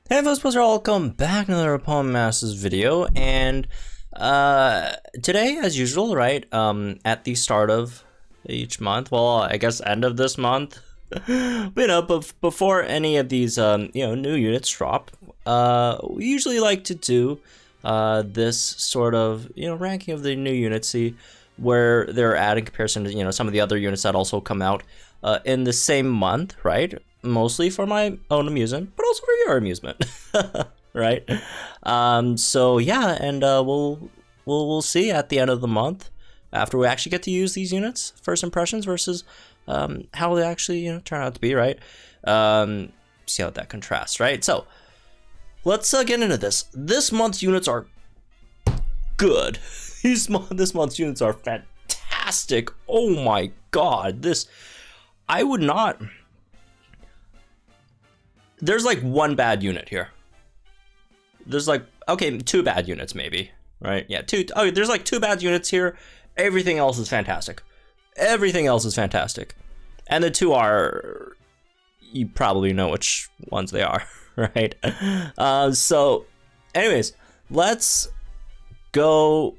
Hey folks, welcome back to another Abomasnow video, and today, as usual, right, at the start of each month, well, I guess end of this month, but before any of these, new units drop, we usually like to do, this sort of, ranking of the new units, see where they're at in comparison to, some of the other units that also come out, in the same month, right? Mostly for my own amusement, but also for your amusement, right? So yeah, and we'll see at the end of the month after we actually get to use these units, first impressions versus how they actually turn out to be, right? See how that contrasts, right? So let's get into this. This month's units are good. This month's units are fantastic. Oh my god, I would not. There's like one bad unit here. There's like, okay, two bad units maybe, right? Yeah, two. Oh, there's like two bad units here. Everything else is fantastic. Everything else is fantastic. And the two are, you probably know which ones they are, right? So anyways, let's go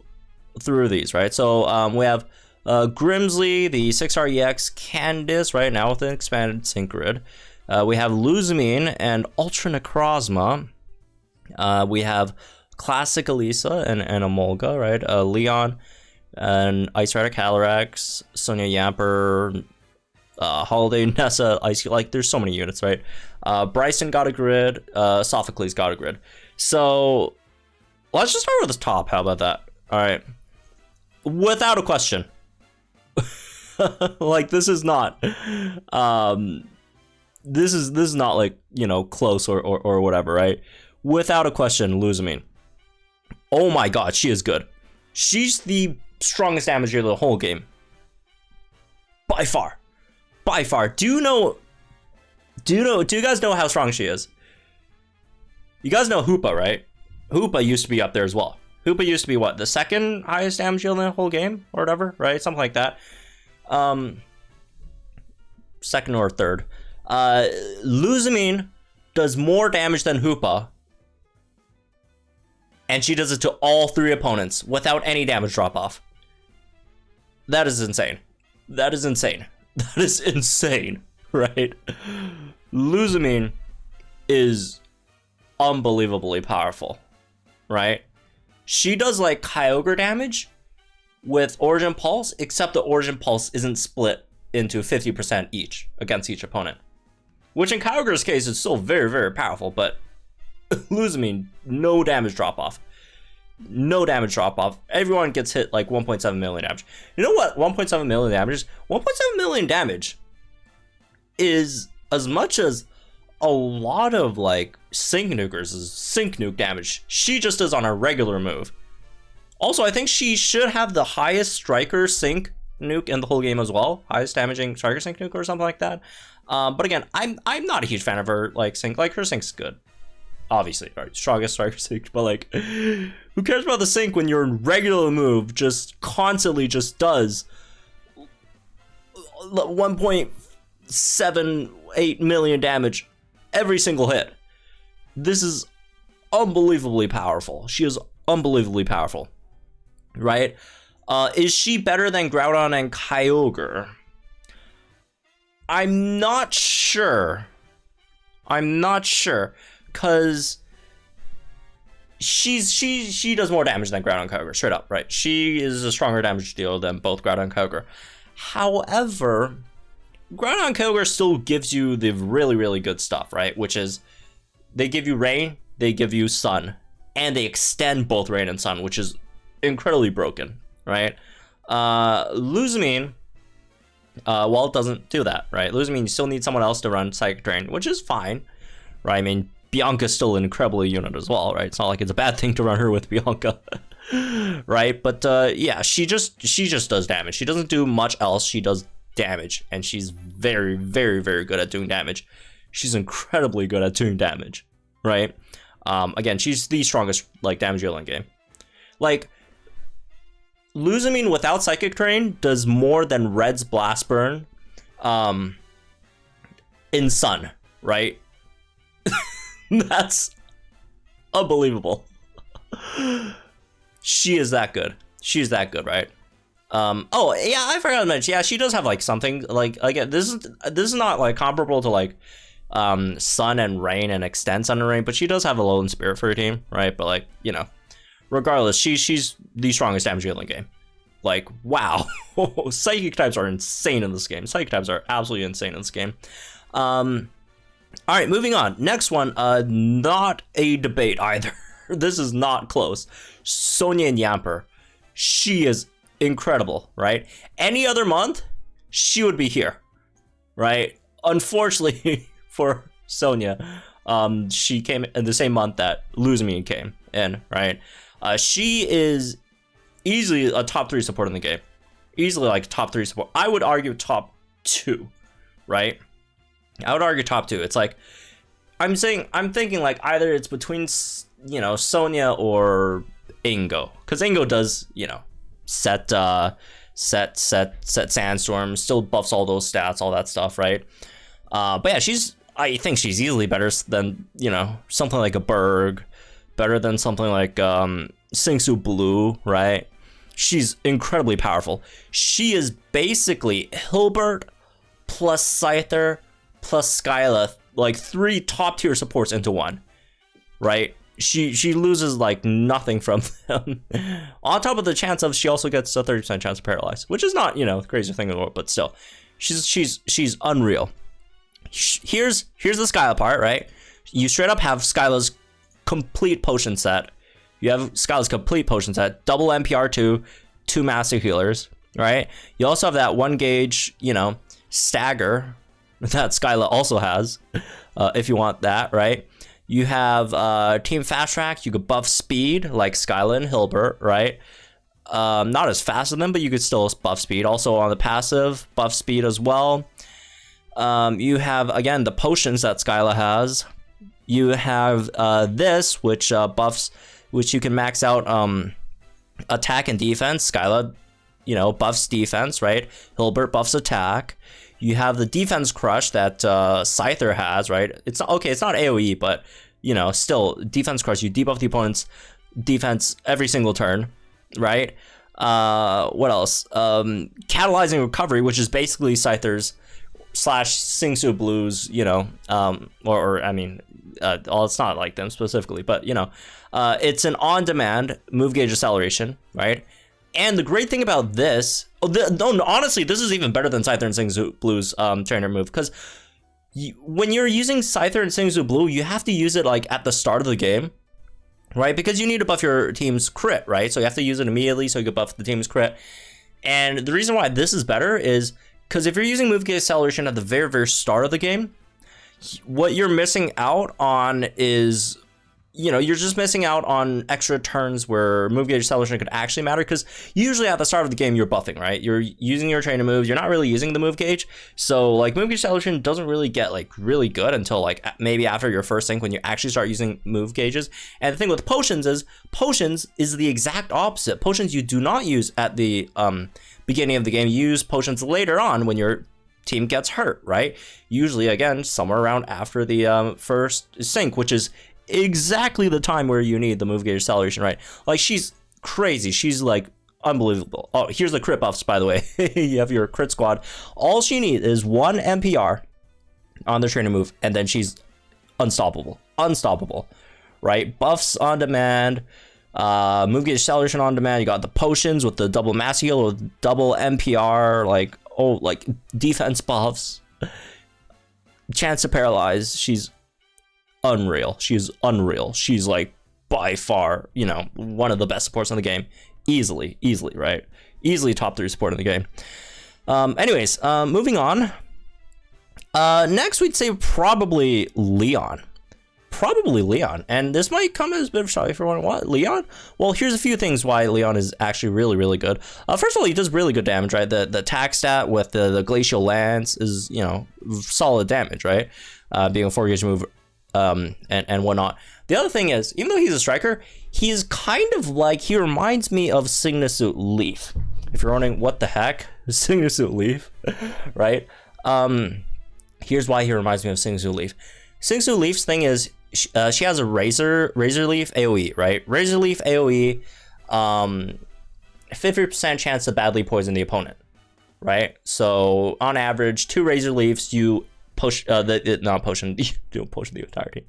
through these, right? So we have Grimsley, the 6R EX Candice, right now with an expanded sync grid. We have Lusamine and Ultra Necrozma. We have Classic Elesa and Emolga, right? Leon and Ice Rider Calyrex, Sonia Yamper, Holiday Nessa, Ice. Like, there's so many units, right? Bryson got a grid. Sophocles got a grid. So let's just start with the top. How about that? All right, without a question. Like, this is not. This is not like, close or whatever, right? Without a question, Lusamine. Oh my god, she is good. She's the strongest damage dealer of the whole game. By far. By far. Do you guys know how strong she is? You guys know Hoopa, right? Hoopa used to be up there as well. Hoopa used to be what? The second highest damage dealer in the whole game? Or whatever, right? Something like that. Second or third. Lusamine does more damage than Hoopa, and she does it to all three opponents without any damage drop off. That is insane. That is insane. That is insane, right? Lusamine is unbelievably powerful, right? She does like Kyogre damage with Origin Pulse, except the Origin Pulse isn't split into 50% each against each opponent. Which in Kyogre's case is still very, very powerful, but Lusamine, no damage drop off. No damage drop off. Everyone gets hit like 1.7 million damage. You know what 1.7 million damage is? 1.7 million damage is as much as a lot of like sync nukers is sync nuke damage. She just is on a regular move. Also, I think she should have the highest striker sync nuke in the whole game as well. Highest damaging striker sync nuke or something like that. But again, I'm not a huge fan of her like sync. Like, her sync's good, obviously, right? Strongest striker sync, but like, who cares about the sync when your regular move just constantly just does 1.78 million damage every single hit? This is unbelievably powerful. She is unbelievably powerful, right? Is she better than Groudon and Kyogre? I'm not sure. Cause she does more damage than Groudon and Kyogre, straight up, right? She is a stronger damage dealer than both Groudon and Kyogre. However, Groudon and Kyogre still gives you the really, really good stuff, right? Which is, they give you Rain, they give you Sun, and they extend both Rain and Sun, which is incredibly broken, right? Lusamine, well, it doesn't do that, right? Lusamine, you still need someone else to run Psychic Drain, which is fine, right? I mean, Bianca's still an incredible unit as well, right? It's not like it's a bad thing to run her with Bianca, right? But yeah, she just does damage. She doesn't do much else. She does damage, and she's very, very, very good at doing damage. She's incredibly good at doing damage, right? Again, she's the strongest like damage dealer in the game. Like, Lusamine without Psychic Drain does more than Red's Blast Burn in Sun, right? That's unbelievable. She is that good. She's that good, right? Oh yeah, I forgot to mention. Yeah, she does have like something like again. This is not like comparable to like Sun and Rain and Extend Sun and Rain, but she does have a Lowland Spirit for her team, right? But like, you know, regardless, she's the strongest damage dealer in the game. Like, wow. Psychic types are insane in this game. Psychic types are absolutely insane in this game. All right, moving on. Next one, not a debate either. This is not close. Sonia and Yamper. She is incredible, right? Any other month, she would be here, right? Unfortunately for Sonia, she came in the same month that Lusamine came in, right? She is easily a top 3 support in the game. Easily like top 3 support. I would argue top 2, right? I would argue top 2. It's like, I'm thinking like either it's between, you know, Sonia or Ingo. Because Ingo does, you know, set Sandstorm, still buffs all those stats, all that stuff, right? But yeah, I think she's easily better than, you know, something like a Berg, better than something like Singsu Blue, right? She's incredibly powerful. She is basically Hilbert plus Scyther plus Skyla, like 3 top tier supports into one, right? She loses like nothing from them. On top of the chance of she also gets a 30% chance to paralyze, which is not, you know, the craziest thing in the world, but still, she's unreal. Here's the Skyla part, right? You straight up have Skyla's complete potion set. You have Skyla's complete potion set, double NPR 2 master healers, right? You also have that 1 gauge, you know, stagger that Skyla also has, if you want that, right? You have Team Fast Track. You could buff speed like Skyla and Hilbert, right? Not as fast as them, but you could still buff speed. Also on the passive, buff speed as well. You have, again, the potions that Skyla has. You have this, which buffs, which you can max out attack and defense. Skyla, you know, buffs defense, right? Hilbert buffs attack. You have the defense crush that Scyther has, right? It's not, okay, it's not AoE, but, you know, still, defense crush, you debuff the opponent's defense every single turn, right? What else? Catalyzing recovery, which is basically Scyther's / Singsu Blues, you know, or I mean, well, it's not like them specifically, but, you know, it's an on-demand move gauge acceleration, right? And the great thing about this, honestly, this is even better than Scyther and Singsu Blue's trainer move, because when you're using Scyther and Singsu Blue, you have to use it like at the start of the game, right? Because you need to buff your team's crit, right? So you have to use it immediately so you can buff the team's crit. And the reason why this is better is because if you're using move gauge acceleration at the very, very start of the game, what you're missing out on is, you know, you're just missing out on extra turns where move gauge acceleration could actually matter, because usually at the start of the game you're buffing, right? You're using your trainer moves, you're not really using the move gauge, so like move gauge acceleration doesn't really get like really good until like maybe after your first sync when you actually start using move gauges. And the thing with potions is the exact opposite. Potions you do not use at the beginning of the game. You use potions later on when your team gets hurt, right? Usually, again, somewhere around after the first sync, which is exactly the time where you need the move gauge acceleration, right? Like, she's crazy. She's like unbelievable. Oh, here's the crit buffs, by the way. You have your crit squad. All she needs is 1 NPR on the trainer move, and then she's unstoppable, right? Buffs on demand, move gauge acceleration on demand. You got the potions with the double mass heal with double NPR, like, oh, like defense buffs, chance to paralyze. She's unreal. She's unreal. She's like by far, you know, one of the best supports in the game. Easily, right? Easily top 3 support in the game. Anyways, moving on. Next we'd say probably Leon. And this might come as a bit of a shock for what, Leon? Well, here's a few things why Leon is actually really, really good. First of all, he does really good damage, right? The attack stat with the Glacial Lance is, you know, solid damage, right? Being a 4 gauge move and whatnot. The other thing is, even though he's a striker, he's kind of like, he reminds me of Signasuit Leaf. If you're wondering what the heck, Signasuit Leaf, right? Here's why he reminds me of Signasuit Leaf. Signasuit Leaf's thing is, she has a Razor Leaf AoE, right? Razor Leaf AoE, 50% chance to badly poison the opponent, right? So on average, 2 Razor Leaves, you push not potion, you don't potion the entire team.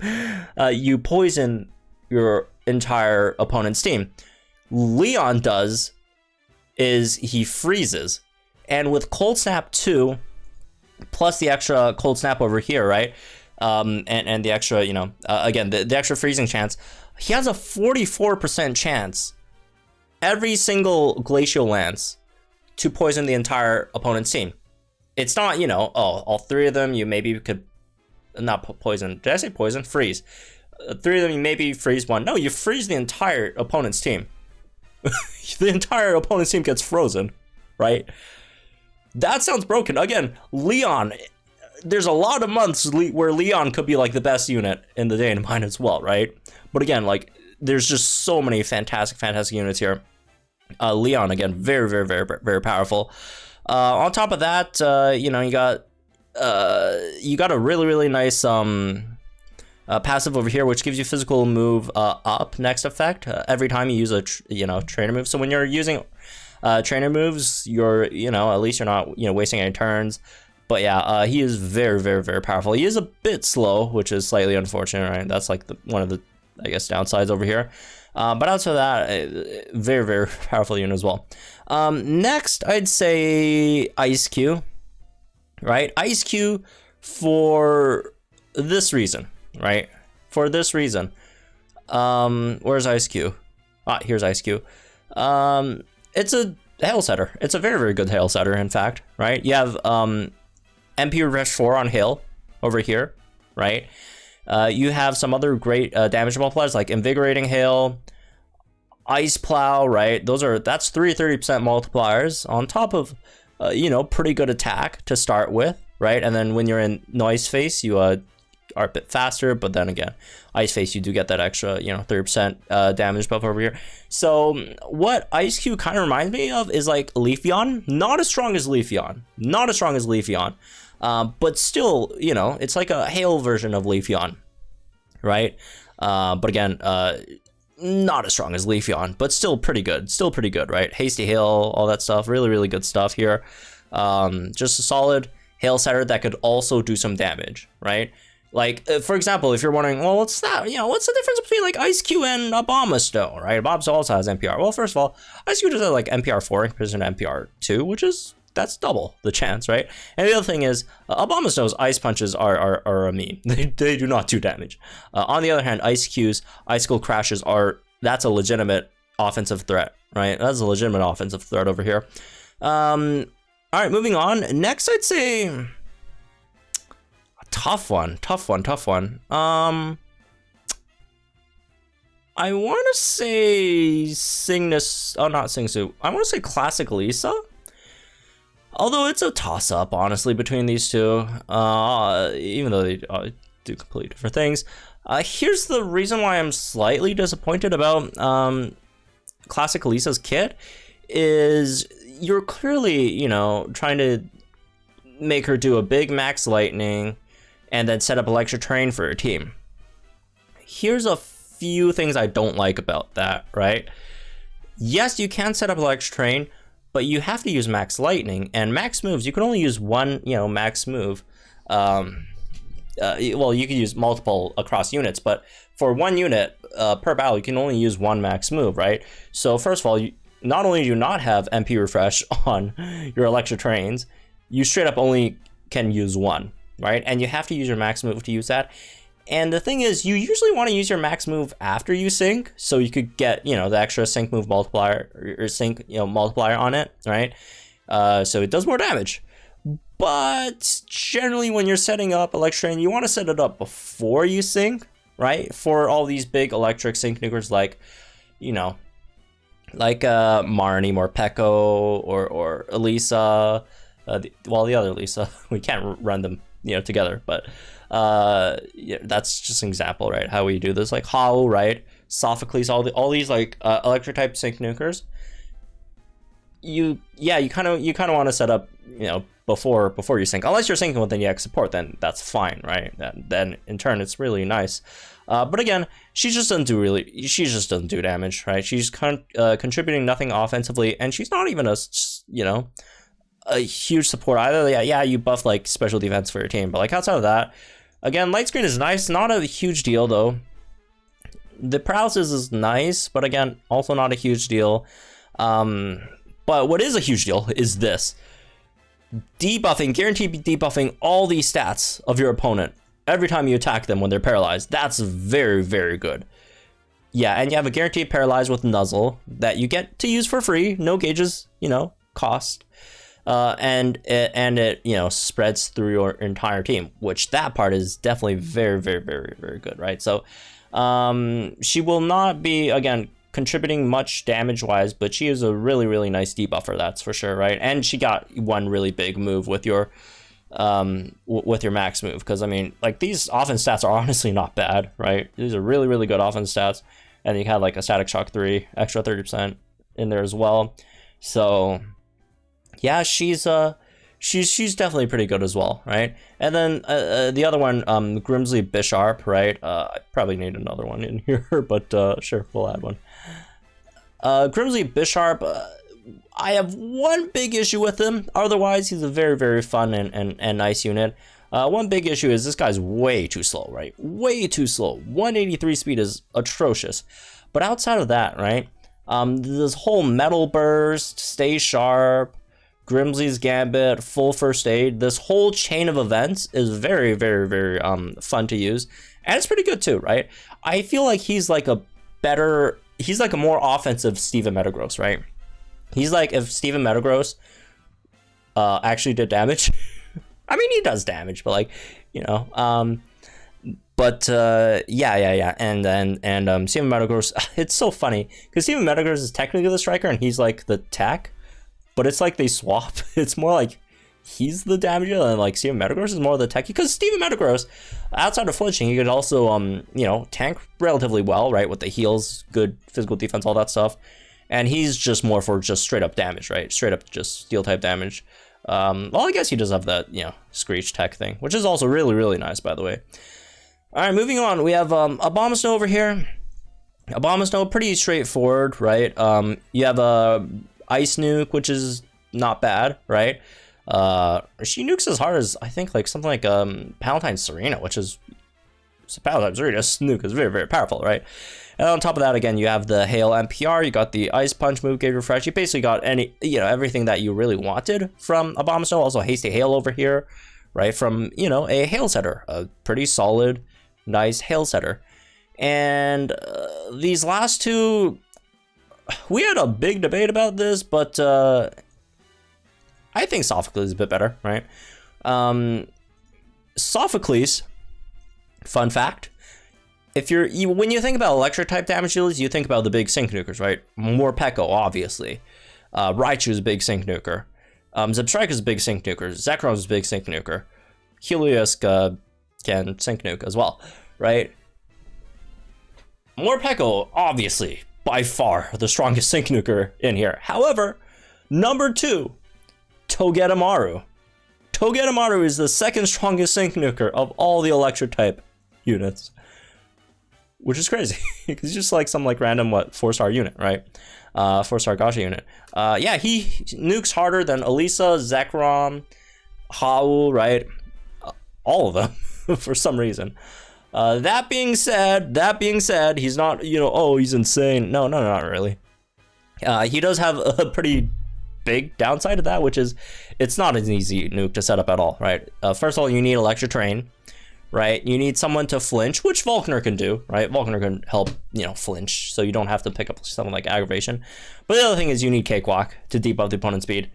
You poison your entire opponent's team. Leon does is he freezes, and with Cold Snap 2, plus the extra Cold Snap over here, right? And the extra, you know, again, the extra freezing chance, he has a 44% chance every single Glacial Lance to poison the entire opponent's team. It's not, you know, oh, all 3 of them, you maybe could not poison. Did I say poison? Freeze. 3 of them, you maybe freeze 1. No, you freeze the entire opponent's team. The entire opponent's team gets frozen, right? That sounds broken. Again, Leon, there's a lot of months where Leon could be like the best unit in the Datamined as well, right? But again, like, there's just so many fantastic units here. Leon, again, very powerful. On top of that, you know, you got a really nice passive over here, which gives you physical move up next effect every time you use a trainer move. So when you're using trainer moves, you're, you know, at least you're not, you know, wasting any turns. But yeah, he is very powerful. He is a bit slow, which is slightly unfortunate, right? That's like one of the, I guess, downsides over here. But outside of that, very powerful unit as well. Next, I'd say Ice Q, right? Ice Q for this reason, right? For this reason. Where's Ice Q? Ah, here's Ice Q. It's a hail setter. It's a very good hail setter, in fact, right? You have MP Refresh 4 on hail over here, right? You have some other great damage multipliers like Invigorating Hail, Ice Plow, right? That's 30% multipliers on top of, you know, pretty good attack to start with, right? And then when you're in Noise Face, you are a bit faster, but then again, Ice Face, you do get that extra, you know, 30% damage buff over here. So what Ice Q kind of reminds me of is like Leafeon, not as strong as Leafeon, but still, you know, it's like a hail version of Leafeon, right? But again, not as strong as Leafeon, but still pretty good, right? Hasty Hail, all that stuff, really good stuff here. Just a solid hail setter that could also do some damage, right? Like, for example, if you're wondering, well, what's that? You know, what's the difference between like Ice Q and Abomasnow, right? Abomasnow also has NPR. Well, first of all, Ice Q does have like NPR 4 in comparison to NPR 2, which is, that's double the chance, right? And the other thing is, Abomasnow's Ice Punches are a meme. They do not do damage. On the other hand, Ice Q's Icicle Crashes that's a legitimate offensive threat, right? That's a legitimate offensive threat over here. All right, moving on. Next, I'd say a tough one. I want to say Cygnus. Oh, not Singsu. I want to say Classic Lisa. Although it's a toss-up, honestly, between these two, even though they do completely different things. Here's the reason why I'm slightly disappointed about Classic Lisa's kit, is you're clearly, you know, trying to make her do a big max lightning and then set up Electric Terrain for her team. Here's a few things I don't like about that, right? Yes, you can set up Electric Terrain, but you have to use max lightning, and max moves, you can only use one, you know, max move. Well, you can use multiple across units, but for one unit per battle, you can only use one max move, right? So first of all, not only do you not have MP Refresh on your Electric Terrains, you straight up only can use one, right? And you have to use your max move to use that. And the thing is, you usually want to use your max move after you sync, so you could get, you know, the extra sync move multiplier or sync, you know, multiplier on it, right? So it does more damage. But generally, when you're setting up Electric Terrain, you want to set it up before you sync, right? For all these big electric sync nukers, like, you know, like Marnie, Morpeko, or Elesa. The other Elesa, we can't run them, you know, together, but yeah, that's just an example, right? How we do this, like Hao, right? Sophocles, all these like electric type sync nukers. You kind of want to set up, you know, before you sync, unless you're syncing with an EX support, then that's fine, right? Then in turn, it's really nice. But again, she just doesn't do damage, right? She's contributing nothing offensively, and she's not even a huge support either. Yeah, you buff like special defense for your team, but like outside of that, again, light screen is nice, not a huge deal though. The paralysis is nice, but again, also not a huge deal. But what is a huge deal is this. Debuffing, guaranteed debuffing all these stats of your opponent every time you attack them when they're paralyzed. That's very, very good. Yeah, and you have a guaranteed paralyze with Nuzzle that you get to use for free. No gauges, cost. And it spreads through your entire team, which that part is definitely very, very, very, very good, right? So she will not be, again, contributing much damage wise, but she is a really, really nice debuffer, that's for sure, right? And she got one really big move with your max move, because I mean, like, these offense stats are honestly not bad, right? These are really, really good offense stats, and you had like a static shock 3 extra 30% in there as well. So yeah, she's definitely pretty good as well, right? And then the other one, Grimsley Bisharp, right? I probably need another one in here, but sure, we'll add one. Grimsley Bisharp, I have one big issue with him. Otherwise, he's a very, very fun and nice unit. One big issue is this guy's way too slow, right? Way too slow. 183 speed is atrocious. But outside of that, right? This whole Metal Burst, Stay Sharp, Grimsley's Gambit, full first aid, this whole chain of events is very, very, very fun to use. And it's pretty good too, right? I feel like he's like a more offensive Steven Metagross, right? He's like if Steven Metagross actually did damage. I mean, he does damage, but like, yeah. And Steven Metagross, it's so funny because Steven Metagross is technically the striker and he's like the tech. But it's like they swap. It's more like he's the damager and like Steven Metagross is more the techie. Because Steven Metagross, outside of flinching, he could also tank relatively well, right? With the heals, good physical defense, all that stuff. And he's just more for just straight up damage, right? Straight up just steel type damage. Well, I guess he does have that, Screech tech thing, which is also really, really nice, by the way. All right, moving on. We have Abomasnow over here. Abomasnow, pretty straightforward, right? You have a Ice Nuke, which is not bad, right? She nukes as hard as, I think, like something like Palatine Serena, which is Palatine Serena's nuke is very, very powerful, right? And on top of that, again, you have the Hail NPR, you got the Ice Punch move, Gauge Refresh. You basically got everything that you really wanted from Abomasnow. Also, Hasty Hail over here, right? From, a Hail setter, a pretty solid, nice Hail setter. And these last two, we had a big debate about this, but I think Sophocles is a bit better, right? Sophocles, fun fact, when you think about electric type damage dealers, you think about the big sync nukers, right? Morpeko, obviously. Raichu's a big sync nuker. Zebstrika's a big sync nuker. Zekron's a big sync nuker. Helios can sync nuke as well, right? Morpeko, obviously, by far the strongest sync nuker in here. However, number 2, Togedemaru. Togedemaru is the second strongest sync nuker of all the electric type units, which is crazy because he's just like some like random 4-star unit, right? 4-star gacha unit. Yeah, he nukes harder than Elesa, Zekrom, Howl, right? All of them for some reason. That being said, he's not, he's insane. No, not really. He does have a pretty big downside to that, which is it's not an easy nuke to set up at all, right? First of all, you need Electric Terrain, right? You need someone to flinch, which Volkner can do, right? Volkner can help, flinch, so you don't have to pick up something like Aggravation. But the other thing is you need Cakewalk to debuff the opponent's speed.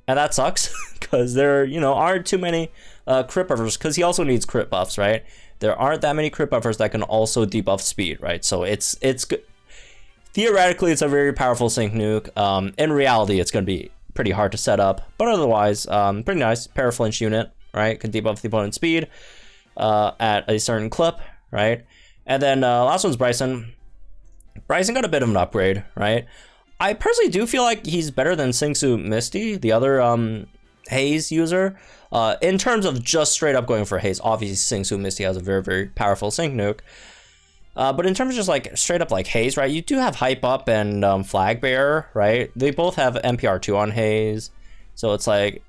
And that sucks, because there, aren't too many crit buffers, because he also needs crit buffs, right? There aren't that many crit buffers that can also debuff speed, right? So it's good. Theoretically, it's a very powerful sync nuke. In reality, it's going to be pretty hard to set up, but otherwise, pretty nice. Paraflinch unit, right? Can debuff the opponent's speed at a certain clip, right? And then last one's Bryson. Bryson got a bit of an upgrade, right? I personally do feel like he's better than Singsu Misty, the other Haze user. In terms of just straight up going for Haze, obviously Singsu Misty has a very, very powerful sync nuke. But in terms of just like straight up like haze, right? You do have hype up and flag bearer, right? They both have NPR2 on haze, so it's like,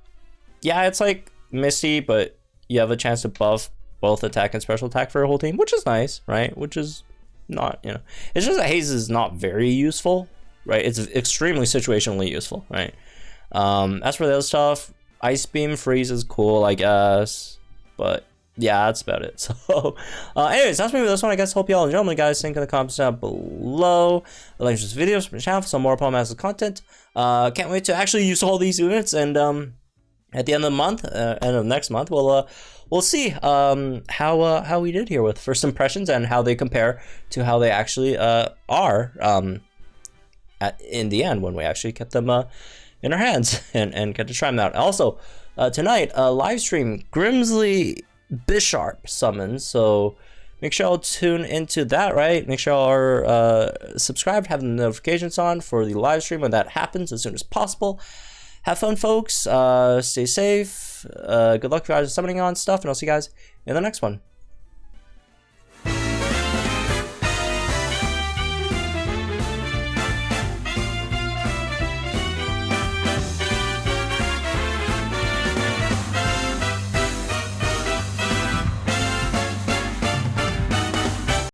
yeah, it's like misty, but you have a chance to buff both attack and special attack for your whole team, which is nice, right? Which is not, you know, it's just that haze is not very useful, right? It's extremely situationally useful, right? As for the other stuff, ice beam freeze is cool, I guess, but yeah, that's about it. So, anyways, that's me with this one. I guess hope you all enjoy. My guys, think in the comments down below. Like this video, subscribe to the channel for some more Abomasnow content. Can't wait to actually use all these units, and at the end of the month, end of next month, we'll see how we did here with first impressions and how they compare to how they actually are in the end when we actually get them in our hands and get to try them out. Also, tonight, live stream Grimsley Bisharp summons, so make sure y'all tune into that, right? Make sure y'all are subscribed, have the notifications on for the live stream when that happens as soon as possible. Have fun, folks. Stay safe. Good luck, guys, summoning on stuff, and I'll see you guys in the next one.